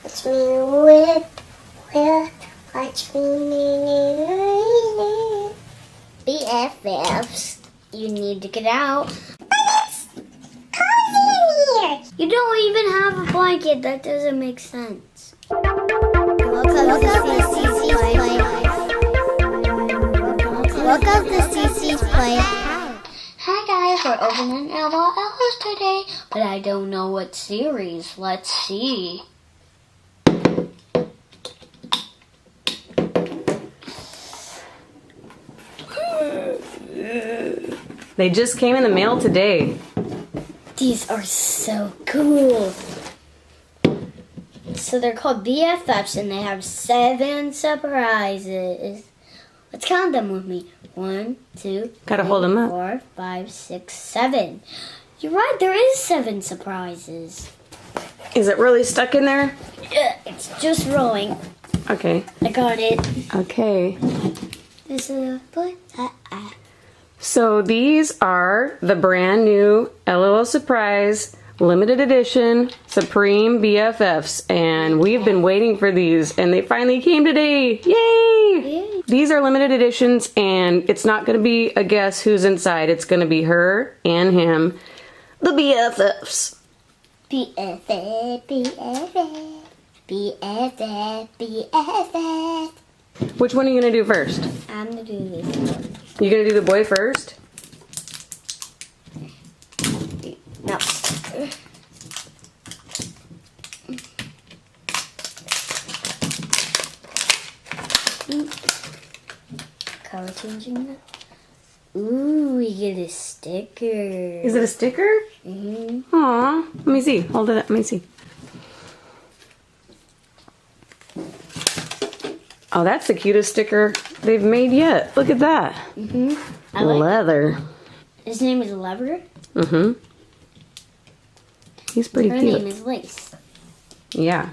Watch me whip. Watch me. BFFs, you need to get out. But it's cozy in here. You don't even have a blanket. That doesn't make sense. Welcome to CC's Play. Hi guys, we're opening L.O.L's today, but I don't know what series. Let's see. They just came in the mail today. These are so cool. So they're called BFFs and they have 7 surprises. Let's count them with me. 1, 2, Gotta hold them up. 4, 5, 6, 7. You're right, there is 7 surprises. Is it really stuck in there? It's just rolling. Okay. I got it. Okay. This is a So these are the brand new L.O.L. Surprise limited edition Supreme BFFs, and we've been waiting for these, and they finally came today. Yay! These are limited editions, and it's not going to be a guess who's inside. It's going to be her and him, the BFFs. BFF, BFF, BFF, BFF. Which one are you going to do first? I'm gonna do this one. You going to do the boy first? No. Color changing that. Ooh, we get a sticker. Is it a sticker? Mm-hmm. Aw, let me see. Hold it up. Let me see. Oh, that's the cutest sticker they've made yet. Look at that. Mm-hmm. I like Leather. His name is Lever. Mm-hmm. He's pretty Her cute. name is Lace. Yeah.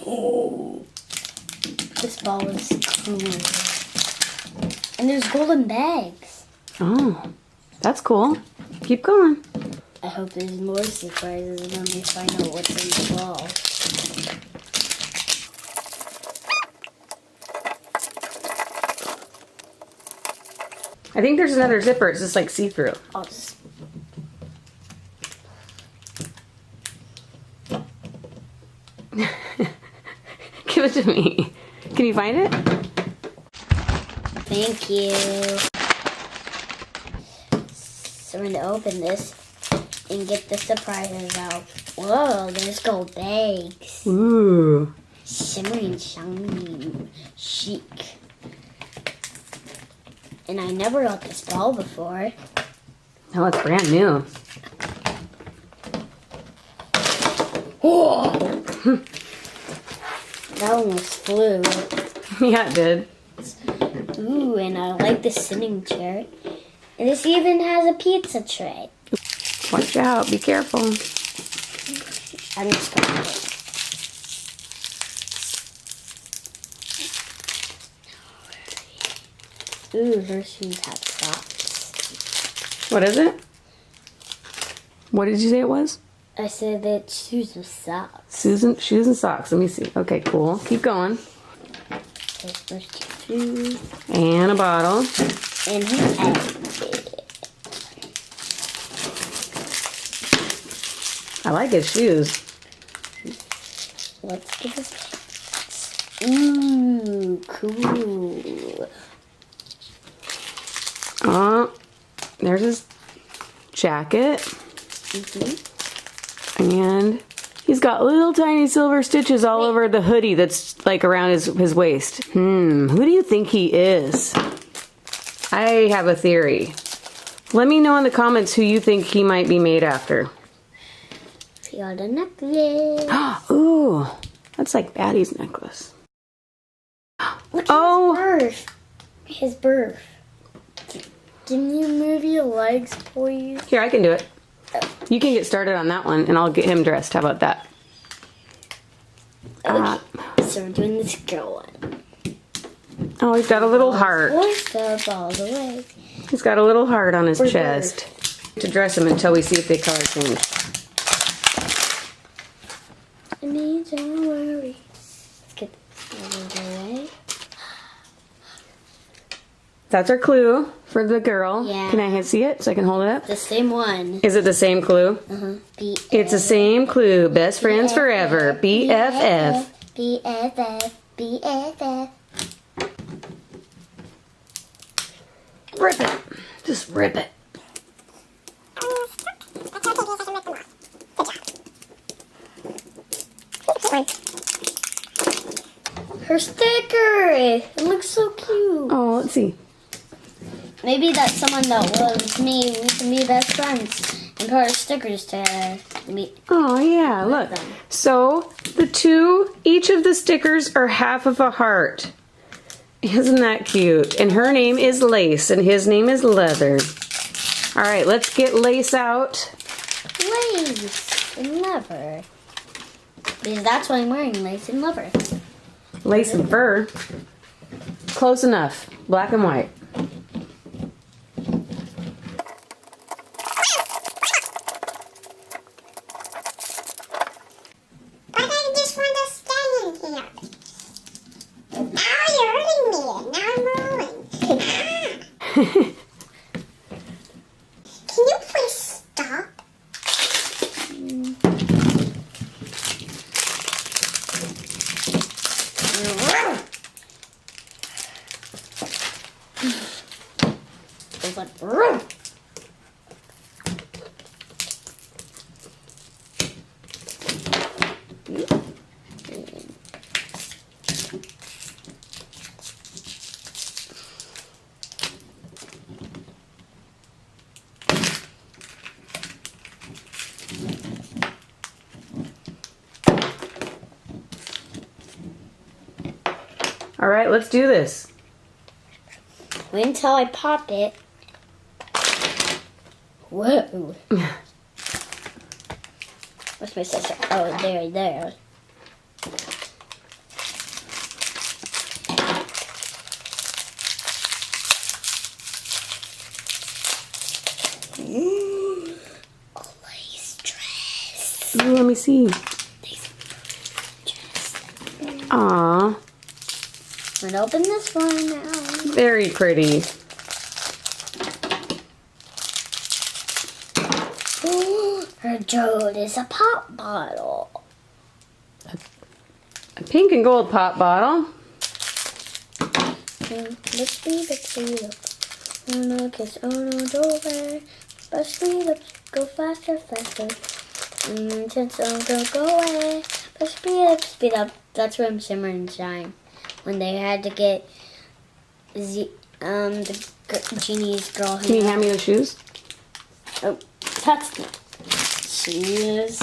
Oh. This ball is cool. And there's golden bags. Oh, that's cool. Keep going. I hope there's more surprises when we find out what's in the ball. I think there's another zipper. It's just like see-through. I'll just... Give it to me. Can you find it? Thank you. So I'm going to open this and get the surprises out. Whoa, there's gold bags. Ooh. Shimmering, shiny, chic. And I never got this ball before. Oh, it's brand new. Whoa! That almost flew. Yeah, it did. Ooh, and I like the sitting chair. And this even has a pizza tray. Watch out. Be careful. I'm just gonna put it. Ooh, her shoes have socks. What is it? What did you say it was? I said that shoes with socks. Shoes and socks. Let me see. Okay, cool. Keep going. There's first 2 shoes. And a bottle. And her outfit. I like his shoes. Let's get this. Ooh, cool. Oh, there's his jacket. And he's got little tiny silver stitches all over the hoodie that's like around his waist. Who do you think he is? I have a theory. Let me know in the comments who you think he might be made after. He got a necklace. Ooh, that's like Batty's necklace. Look at Oh. his birth. His birth. Can you move your legs, please? Here, I can do it. You can get started on that one, and I'll get him dressed. How about that? Okay. So we're doing this girl one. Oh, he's got a little heart. Forced up all the way. He's got a little heart on his Or chest. To dress him until we see if they color change. That's our clue for the girl. Yeah. Can I see it so I can hold it up? The same one. Is it the same clue? BFF. It's the same clue. Best friends forever. BFF. BFF. BFF. Rip it. Just rip it. Her sticker. It looks so cute. Oh, let's see. Maybe that's someone that loves me. We can be best friends and put our stickers to meet. Oh, yeah, look. So, each of the stickers are half of a heart. Isn't that cute? And her name is Lace, and his name is Leather. All right, let's get Lace out. Lace and leather. Because that's what I'm wearing, lace and leather. Lace and fur. Close enough. Black and white. But I just want to stay in here. Now you're hurting me. Now I'm rolling. Can you please stop? All right, let's do this. Wait until I pop it. Whoa. What's my sister? Oh, there. A lace dress. Ooh, let me see. Aw, I'm gonna open this one now. very pretty. Ooh, her jewel is a pop bottle. A pink and gold pop bottle. Lipsy, lip. Oh no, kiss, oh no, doorway. Busty lips, go faster. Intense, oh don't go away. But speed up. That's from Simmer and Shine. When they had to get the Genie's girl. Can you hand me the shoes? Oh, that's the shoes.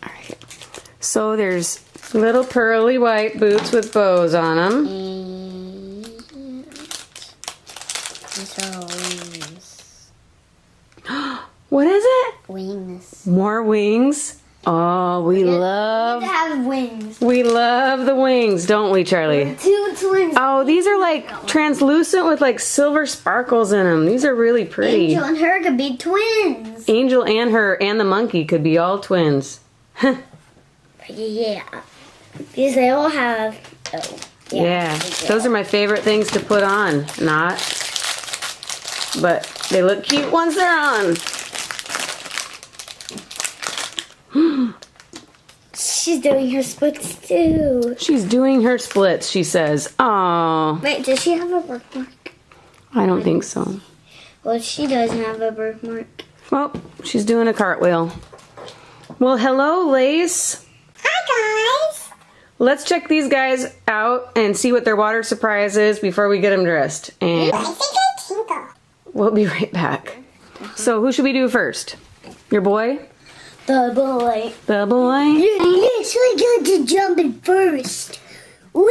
Alright. So there's little pearly white boots with bows on them. And these are wings. What is it? Wings. More wings. Oh, we To love have wings. the wings, don't we, Charlie? Two twins. Oh, these are like translucent with like silver sparkles in them. These are really pretty. Angel and her could be twins. Angel and her and the monkey could be all twins. Yeah. Because they all have. Oh, Yeah, they do. those are my favorite things to put on. Not, but they look cute once they're on. She's doing her splits too. She's doing her splits, she says. Oh, Wait, does she have a birthmark? I don't think so. Well, she doesn't have a birthmark. Well, she's doing a cartwheel. Well, hello, Lace. Hi, guys. Let's check these guys out and see what their water surprise is before we get them dressed. And I think I tinkle. we'll be right back. So who should we do first? Your boy? The boy. The boy? Yes, we got to jump in first. Whee!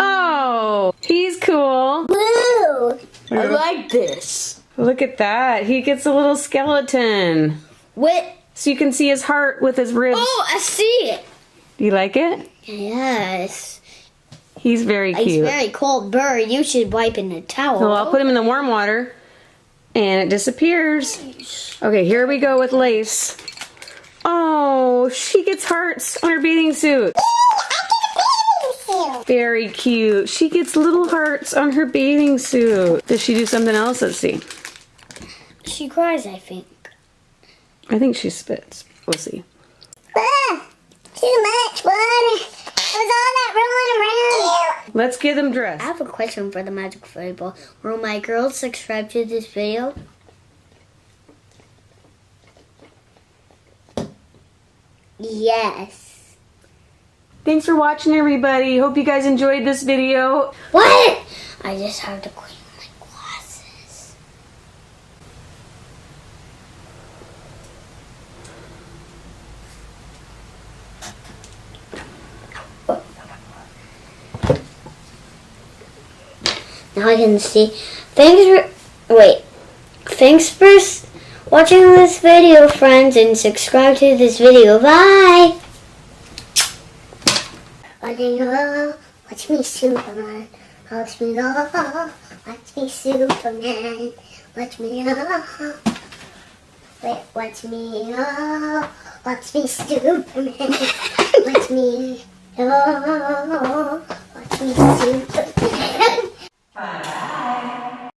Oh, he's cool. Woo! I like this. Look at that. He gets a little skeleton. What? So you can see his heart with his ribs. Oh, I see it. Do you like it? Yes. He's very It's cute. very cold bird. You should wipe in a towel. So I'll put him in the warm water and it disappears. Okay, here we go with Lace. Oh, she gets hearts on her bathing suit. I get a bathing suit. Very cute. She gets little hearts on her bathing suit. Does she do something else? Let's see. She cries, I think. I think she spits. We'll see. Ah, too much water. It was all that rolling around. Let's get them I dressed. have a question for the Magic Fairy Ball. Will my girls subscribe to this video? Yes. Thanks for watching, everybody. Hope you guys enjoyed this video. What? I just have to clean my glasses. Now I can see. Thanks for watching this video, friends, and subscribe to this video. Bye. Watch me Superman. Watch me go. Watch me Superman. Watch me go. Wait, watch me go. Watch me Superman. Watch me go. Watch me Superman.